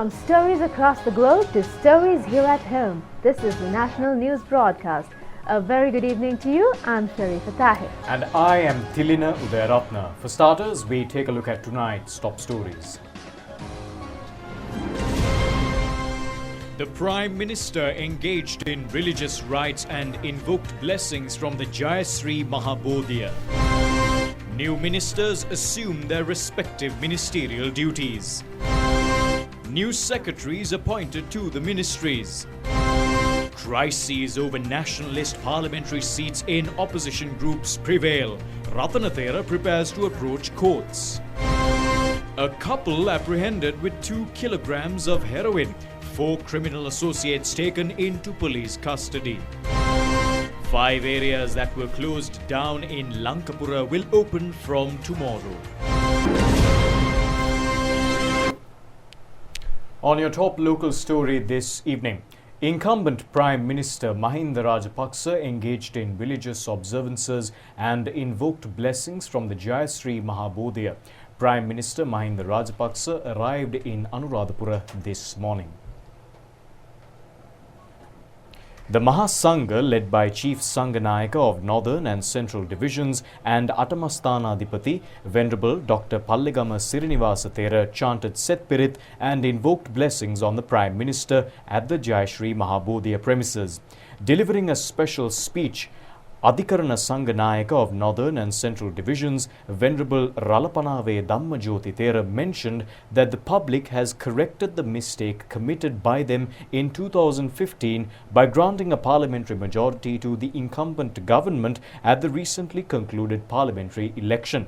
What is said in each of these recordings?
From stories across the globe to stories here at home, this is the National News Broadcast. A very good evening to you. I'm Sharifa Tahir. And I am Tilina Gunaratne. For starters, we take a look at tonight's top stories. The Prime Minister engaged in religious rites and invoked blessings from the Jayasri Mahabodhiya. New ministers assume their respective ministerial duties. New secretaries appointed to the ministries. Crises over nationalist parliamentary seats in opposition groups prevail. Ratanathera prepares to approach courts. A couple apprehended with 2 kilograms of heroin. 4 criminal associates taken into police custody. 5 areas that were closed down in Lankapura will open from tomorrow. On your top local story this evening, incumbent Prime Minister Mahindra Rajapaksa engaged in religious observances and invoked blessings from the Jayasri Mahabodhiya. Prime Minister Mahindra Rajapaksa arrived in Anuradhapura this morning. The Mahasangha, led by Chief Sanghanayaka of Northern and Central Divisions and Atamasthana Adipati, Venerable Dr. Palligama Sirinivasa Thera, chanted Setpirit and invoked blessings on the Prime Minister at the Jayasri Mahabodhiya premises. Delivering a special speech, Adhikarana Sanghanayaka of Northern and Central Divisions, Venerable Ralapanave Dhammajyoti Thera, mentioned that the public has corrected the mistake committed by them in 2015 by granting a parliamentary majority to the incumbent government at the recently concluded parliamentary election.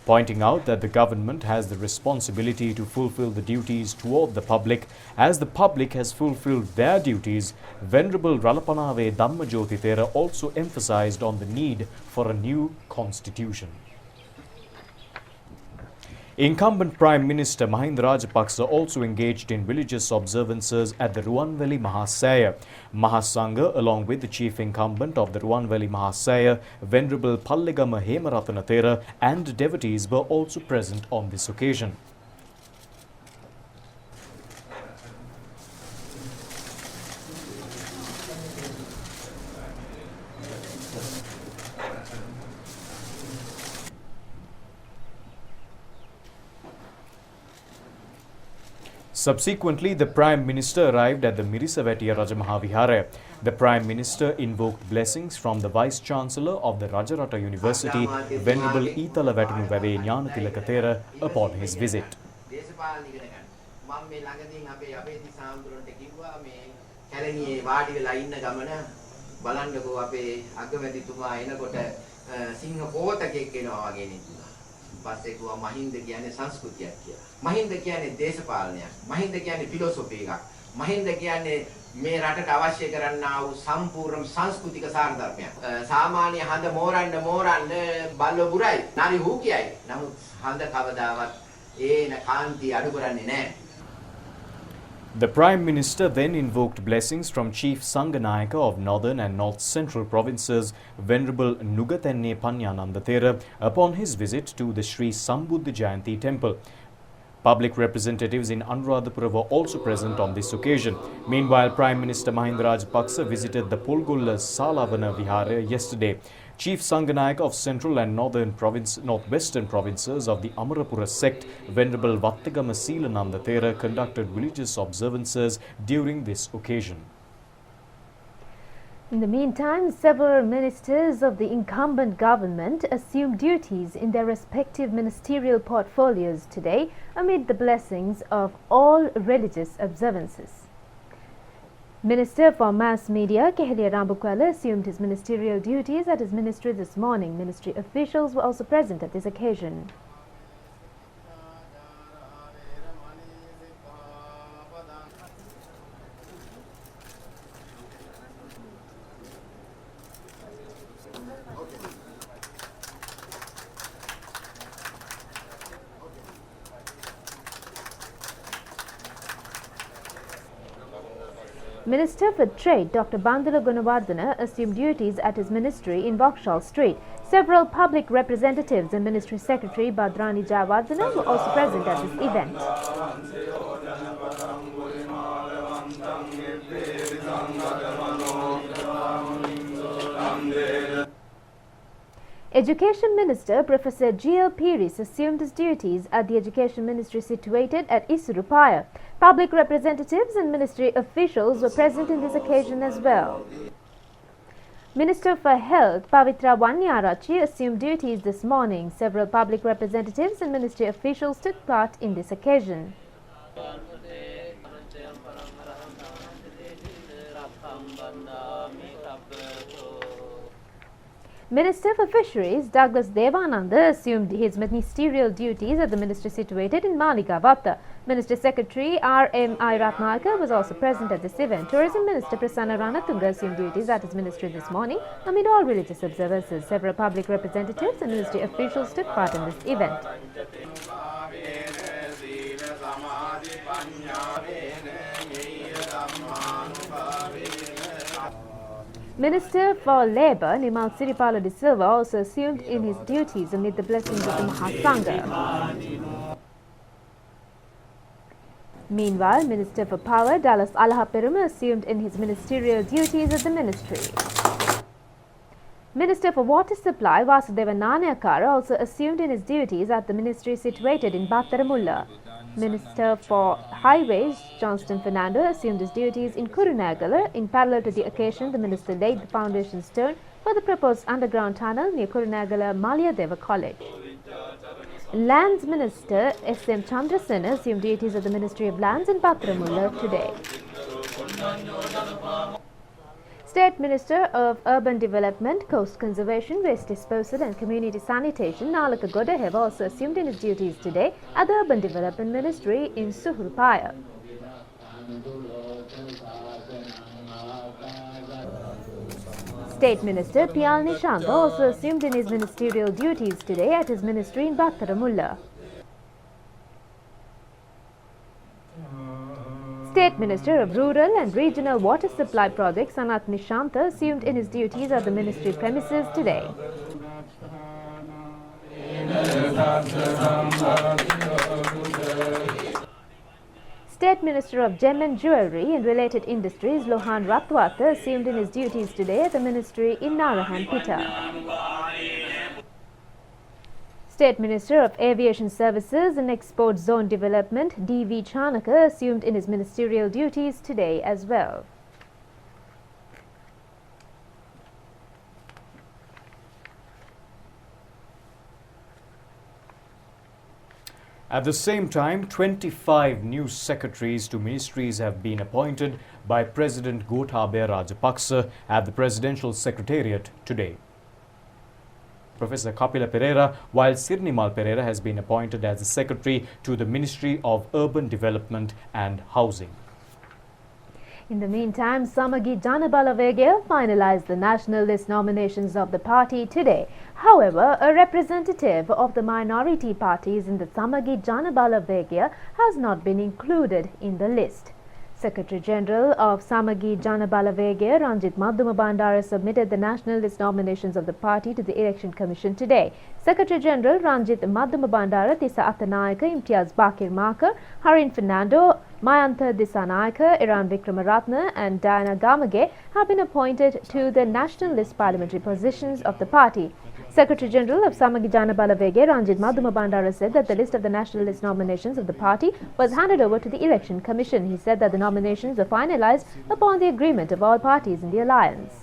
Pointing out that the government has the responsibility to fulfill the duties toward the public, as the public has fulfilled their duties, Venerable Ralapanave Dhammajyoti Thera also emphasized on the need for a new constitution. Incumbent Prime Minister Mahindra Rajapaksa also engaged in religious observances at the Ruwanvelli Mahasaya. Mahasangha, along with the chief incumbent of the Ruwanvelli Mahasaya, Venerable Palligama Hemarathana Thera, and devotees were also present on this occasion. Subsequently, the Prime Minister arrived at the Mirisavetiya Rajamahavihara. The Prime Minister invoked blessings from the Vice-Chancellor of the Rajarata University, Venerable Itala Vetunu Vave Jnanatilaka Thera, upon his visit. පස්සේ කිව්වා මහින්ද කියන්නේ සංස්කෘතියක් කියලා. මහින්ද කියන්නේ දේශපාලනයක්. මහින්ද කියන්නේ philosophy එකක්. මහින්ද කියන්නේ මේ රටට අවශ්‍ය කරන්නා වූ සම්පූර්ණ සංස්කෘතික සාරධර්මයක්. සාමාන්‍ය හඳ මෝරන්න බල්ව බුරයි. නාරි හූ කියයි. නමුත් හඳ කවදාවත් ඒන කාන්ති අඩු කරන්නේ නැහැ. The Prime Minister then invoked blessings from Chief Sanghanayaka of Northern and North Central Provinces, Venerable Nugatenne Panyananda Thera, upon his visit to the Sri Sambuddha Jayanti Temple. Public representatives in Anuradhapura were also present on this occasion. Meanwhile, Prime Minister Mahindra Rajapaksa visited the Polgolla Salavana Vihara yesterday. Chief Sanghanayaka of Central and Northwestern provinces of the Amarapura sect, Venerable Vattigama Seelananda Thera, conducted religious observances during this occasion. In the meantime, several ministers of the incumbent government assumed duties in their respective ministerial portfolios today amid the blessings of all religious observances. Minister for Mass Media, Keheliya Rambukwala, assumed his ministerial duties at his ministry this morning. Ministry officials were also present at this occasion. Minister for Trade Dr. Bandula Gunaratne assumed duties at his ministry in Vauxhall Street. Several public representatives and Ministry Secretary Badrani Jayawardena were also present at this event. Education Minister Professor G.L. Piris assumed his duties at the Education Ministry situated at Isurupaya. Public representatives and ministry officials were present in this occasion as well. Minister for Health Pavitra Wanyarachi assumed duties this morning. Several public representatives and ministry officials took part in this occasion. Minister for Fisheries Douglas Devananda assumed his ministerial duties at the ministry situated in Maligavatta. Minister Secretary R.M.I. Ratnayaka was also present at this event. Tourism Minister Prasanna Ranatunga assumed duties at his ministry this morning amid all religious observances. Several public representatives and ministry officials took part in this event. Minister for Labour Nimal Siripala de Silva also assumed in his duties amid the blessings of the Mahasangha. Meanwhile, Minister for Power Dallas Alahaperuma assumed in his ministerial duties at the ministry. Minister for Water Supply Vasudeva Nanayakara also assumed in his duties at the ministry situated in Battaramulla. Minister for Highways Johnston Fernando assumed his duties in Kurunegala. In parallel to the occasion, the minister laid the foundation stone for the proposed underground tunnel near Kurunegala Malyadeva College. Lands Minister S.M. Chandrasena assumed duties at the Ministry of Lands in Battaramulla today. State Minister of Urban Development, Coast Conservation, Waste Disposal and Community Sanitation Nalaka Goda have also assumed in his duties today at the Urban Development Ministry in Suhurpaya. State Minister Piyal Nishanga also assumed in his ministerial duties today at his ministry in Battaramulla. State Minister of Rural and Regional Water Supply Projects Sanat Nishanta assumed in his duties at the ministry premises today. State Minister of Gem and Jewellery and Related Industries Lohan Ratwata assumed in his duties today at the ministry in Narayanpeta. State Minister of Aviation Services and Export Zone Development D.V. Chanaka assumed in his ministerial duties today as well. At the same time, 25 new secretaries to ministries have been appointed by President Gotabaya Rajapaksa at the Presidential Secretariat today. Professor Kapila Pereira, while Sirnimal Pereira has been appointed as the Secretary to the Ministry of Urban Development and Housing. In the meantime, Samagi Janabalavegya finalized the national list nominations of the party today. However, a representative of the minority parties in the Samagi Janabalavegya has not been included in the list. Secretary General of Samagi Janabalavegya Ranjit Madhumabandara submitted the national list nominations of the party to the Election Commission today. Secretary General Ranjit Madhumabandara, Tisa Athanayaka, Imtiaz Bakir Makar, Harin Fernando, Mayantha Disanayaka, Iran Vikramaratne and Diana Gamage have been appointed to the national list parliamentary positions of the party. Secretary General of Samagi Janabalavegya Ranjit Madhumabandara said that the list of the national list nominations of the party was handed over to the Election Commission. He said that the nominations were finalized upon the agreement of all parties in the alliance.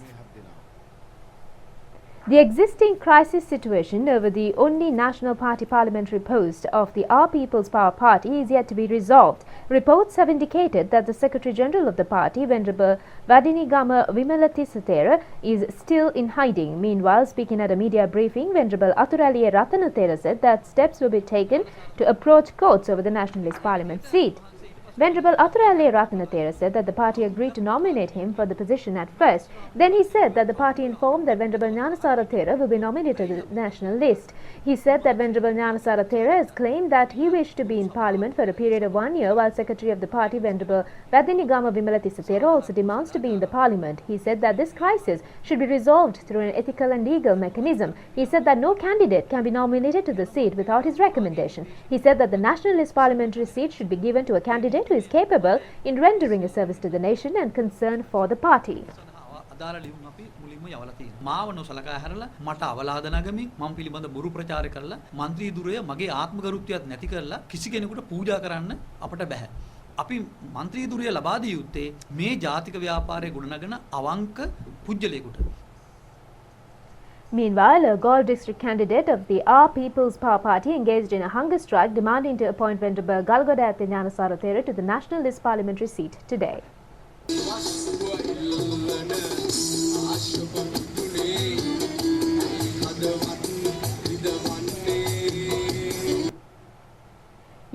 The existing crisis situation over the only national party parliamentary post of the Our People's Power Party is yet to be resolved. Reports have indicated that the Secretary General of the party, Venerable Vadinigama Vimalatisatera, is still in hiding. Meanwhile, speaking at a media briefing, Venerable Aturaliya Ratanatera said that steps will be taken to approach courts over the nationalist parliament seat. Venerable Aturaliya Ratanatera said that the party agreed to nominate him for the position at first. Then he said that the party informed that Venerable Gnanasara Thera will be nominated to the national list. He said that Venerable Gnanasara Thera has claimed that he wished to be in parliament for a period of 1 year, while Secretary of the party Venerable Vadinigama Vimalatisatera also demands to be in the parliament. He said that this crisis should be resolved through an ethical and legal mechanism. He said that no candidate can be nominated to the seat without his recommendation. He said that the nationalist parliamentary seat should be given to a candidate who is capable in rendering a service to the nation and concern for the party. ඔක්කොම යවලා තියෙනවා. මාව නොසලකා හැරලා මට අවලාද නගමින් මම පිළිබඳ බොරු ප්‍රචාර කරලා മന്ത്രി දුරය මගේ ආත්මගරුත්වයක් නැති කරලා කිසි කෙනෙකුට පූජා කරන්න අපට බෑ. අපි മന്ത്രി දුරය ලබා දී යුත්තේ මේ ජාතික ව්‍යාපාරයේ ගොඩනගන අවංක පුජ්‍යලයකට. Meanwhile, a Galle district candidate of the Our People's Power Party engaged in a hunger strike demanding to appoint Venerable Gunaratne Gnanasara to the National List parliamentary seat today.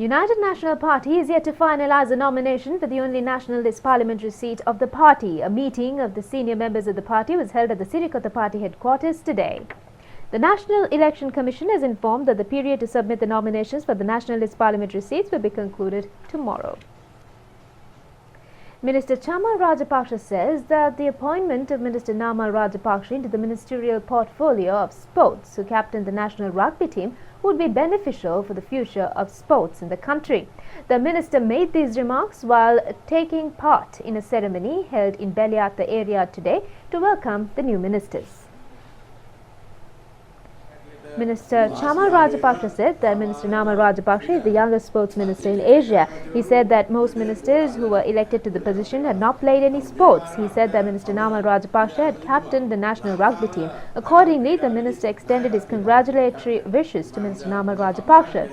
United National Party is yet to finalize a nomination for the only National List parliamentary seat of the party. A meeting of the senior members of the party was held at the Sirikota party headquarters today. The National Election Commission has informed that the period to submit the nominations for the National List parliamentary seats will be concluded tomorrow. Minister Chama Rajapaksa says that the appointment of Minister Nama Rajapaksa into the ministerial portfolio of sports, who captained the national rugby team, would be beneficial for the future of sports in the country. The minister made these remarks while taking part in a ceremony held in Beliata area today to welcome the new ministers. Minister Chama Rajapaksa said that Minister Nama Rajapaksa is the youngest sports minister in Asia. He said that most ministers who were elected to the position had not played any sports. He said that Minister Nama Rajapaksa had captained the national rugby team. Accordingly, the minister extended his congratulatory wishes to Minister Nama Rajapaksa.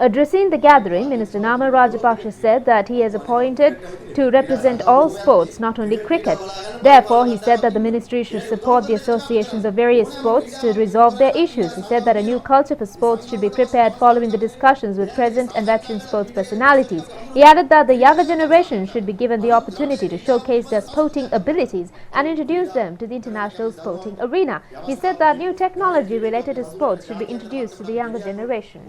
Addressing the gathering, Minister Nama Rajapaksa said that he has appointed to represent all sports, not only cricket. Therefore, he said that the ministry should support the associations of various sports to resolve their issues. He said that a new culture for sports should be prepared following the discussions with present and veteran sports personalities. He added that the younger generation should be given the opportunity to showcase their sporting abilities and introduce them to the international sporting arena. He said that new technology related to sports should be introduced to the younger generation.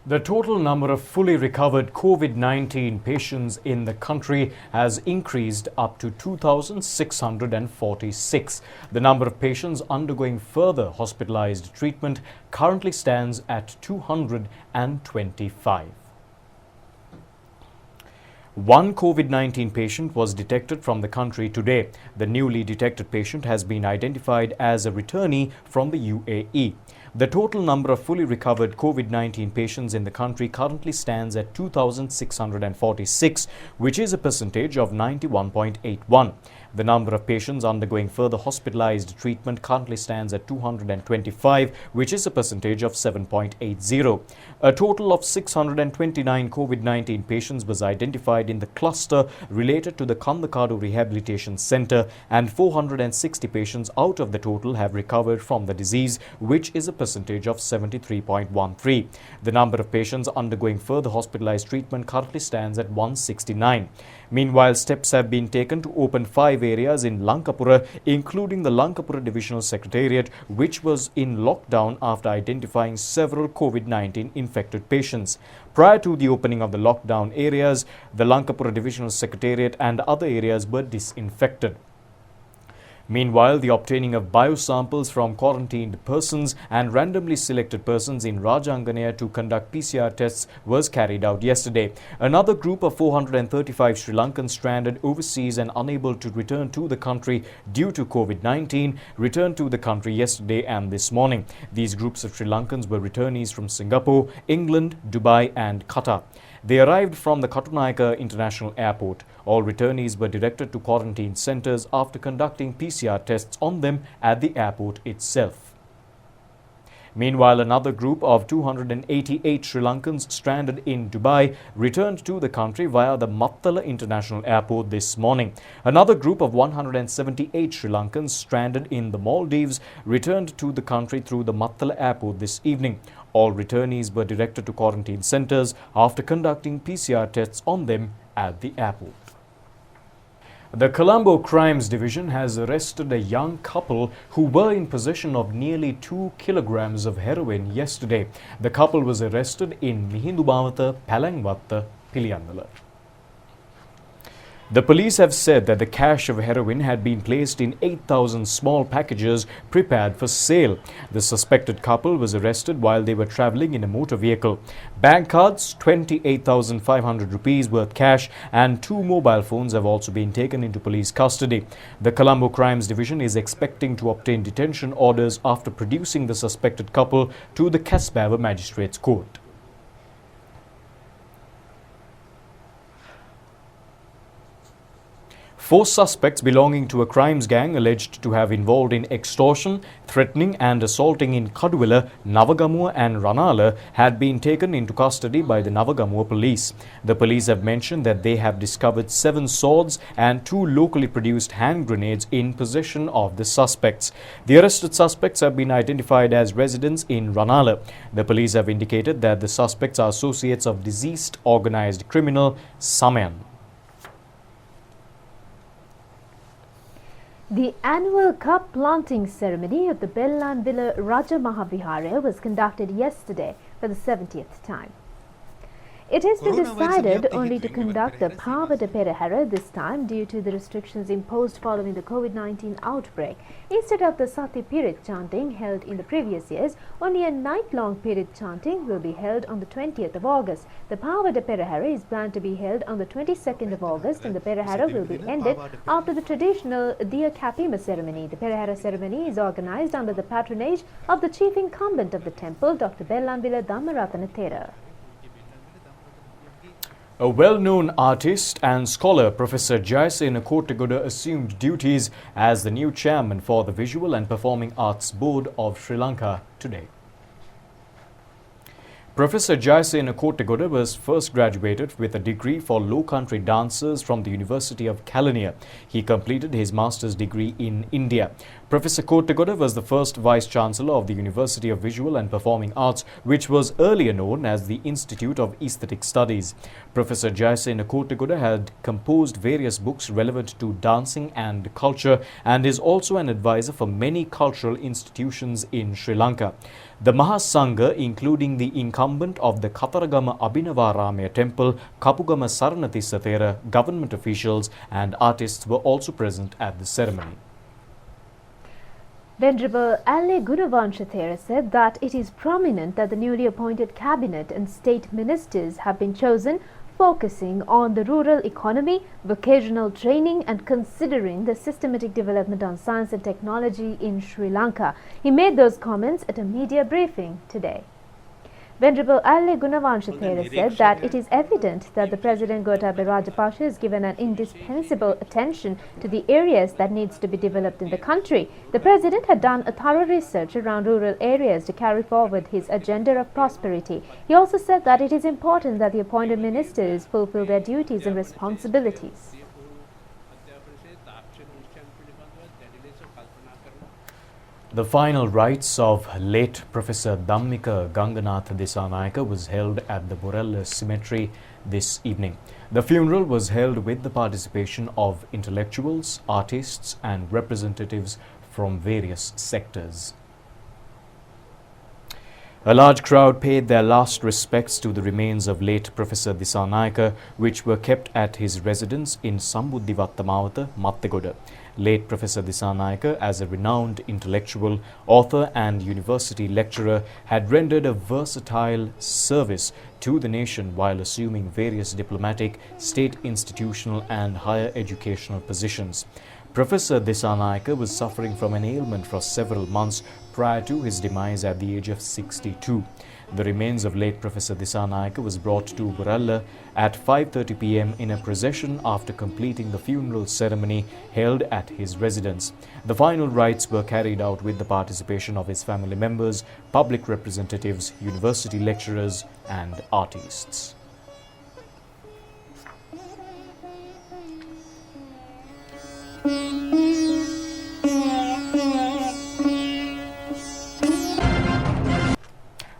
The total number of fully recovered COVID-19 patients in the country has increased up to 2,646. The number of patients undergoing further hospitalized treatment currently stands at 225. One COVID-19 patient was detected from the country today. The newly detected patient has been identified as a returnee from the UAE. The total number of fully recovered COVID-19 patients in the country currently stands at 2,646, which is a percentage of 91.81. The number of patients undergoing further hospitalized treatment currently stands at 225, which is a percentage of 7.80. A total of 629 COVID-19 patients was identified in the cluster related to the Kandakadu Rehabilitation Center, and 460 patients out of the total have recovered from the disease, which is a percentage of 73.13. The number of patients undergoing further hospitalized treatment currently stands at 169. Meanwhile, steps have been taken to open 5 areas in Lankapura, including the Lankapura Divisional Secretariat, which was in lockdown after identifying several COVID-19 infected patients. Prior to the opening of the lockdown areas, the Lankapura Divisional Secretariat and other areas were disinfected. Meanwhile, the obtaining of biosamples from quarantined persons and randomly selected persons in Rajanganaya to conduct PCR tests was carried out yesterday. Another group of 435 Sri Lankans stranded overseas and unable to return to the country due to COVID-19 returned to the country yesterday and this morning. These groups of Sri Lankans were returnees from Singapore, England, Dubai and Qatar. They arrived from the Katunayaka International Airport. All returnees were directed to quarantine centres after conducting PCR tests on them at the airport itself. Meanwhile, another group of 288 Sri Lankans stranded in Dubai returned to the country via the Mattala International Airport this morning. Another group of 178 Sri Lankans stranded in the Maldives returned to the country through the Mattala Airport this evening. All returnees were directed to quarantine centres after conducting PCR tests on them at the airport. The Colombo Crimes Division has arrested a young couple who were in possession of nearly 2 kilograms of heroin yesterday. The couple was arrested in Mihindubawata, Palangwatta, Piliyandala. The police have said that the cache of heroin had been placed in 8,000 small packages prepared for sale. The suspected couple was arrested while they were travelling in a motor vehicle. Bank cards, 28,500 rupees worth cash and 2 mobile phones have also been taken into police custody. The Colombo Crimes Division is expecting to obtain detention orders after producing the suspected couple to the Casbah Magistrates Court. Four suspects belonging to a crimes gang alleged to have involved in extortion, threatening and assaulting in Kaduwala, Nawagamuwa and Ranala had been taken into custody by the Nawagamuwa police. The police have mentioned that they have discovered 7 swords and 2 locally produced hand grenades in possession of the suspects. The arrested suspects have been identified as residents in Ranala. The police have indicated that the suspects are associates of deceased organised criminal Samayan. The annual cup planting ceremony of the Bellanvilla Raja Mahavihara was conducted yesterday for the 70th time. It has been decided only to conduct the Pavada Perahara this time due to the restrictions imposed following the COVID-19 outbreak. Instead of the Sati period chanting held in the previous years, only a night-long period chanting will be held on the 20th of August. The Pavada Perahara is planned to be held on the 22nd of August and the Perahara will be ended after the traditional Diya Kapima ceremony. The Perahara ceremony is organized under the patronage of the chief incumbent of the temple, Dr. Bellanvilla Gunaratne Thera. A well-known artist and scholar, Professor Jayasena Kottegoda, assumed duties as the new chairman for the Visual and Performing Arts Board of Sri Lanka today. Professor Jayasena Kottegoda was first graduated with a degree for Low Country Dancers from the University of Kelaniya. He completed his master's degree in India. Professor Kottegoda was the first Vice-Chancellor of the University of Visual and Performing Arts, which was earlier known as the Institute of Aesthetic Studies. Professor Jayasena Kottegoda had composed various books relevant to dancing and culture and is also an advisor for many cultural institutions in Sri Lanka. The Mahasangha, including the incumbent of the Kataragama Abhinavarama Temple, Kapugama Saranathissa Thera, government officials and artists were also present at the ceremony. Venerable Ale Guruvansha Thera said that it is prominent that the newly appointed cabinet and state ministers have been chosen focusing on the rural economy, vocational training and considering the systematic development on science and technology in Sri Lanka. He made those comments at a media briefing today. Venerable Ale Guruvansha Thera said that it is evident that the President Gotabaya Rajapaksa has given an indispensable attention to the areas that needs to be developed in the country. The President had done a thorough research around rural areas to carry forward his agenda of prosperity. He also said that it is important that the appointed ministers fulfill their duties and responsibilities. The final rites of late Professor Damika Ganganath Disanayaka was held at the Borella Cemetery this evening. The funeral was held with the participation of intellectuals, artists and representatives from various sectors. A large crowd paid their last respects to the remains of late Professor Disanayaka, which were kept at his residence in Sambuddhivattamawata, Mattegoda. Late Professor Disanayaka, as a renowned intellectual, author and university lecturer, had rendered a versatile service to the nation while assuming various diplomatic, state institutional and higher educational positions. Professor Disanayaka was suffering from an ailment for several months prior to his demise at the age of 62. The remains of late Professor Disanayaka was brought to Borella at 5:30 p.m. in a procession after completing the funeral ceremony held at his residence. The final rites were carried out with the participation of his family members, public representatives, university lecturers and artists.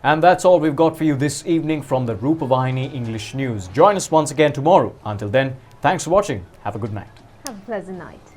And that's all we've got for you this evening from the Rupavahini English News. Join us once again tomorrow. Until then, thanks for watching. Have a good night. Have a pleasant night.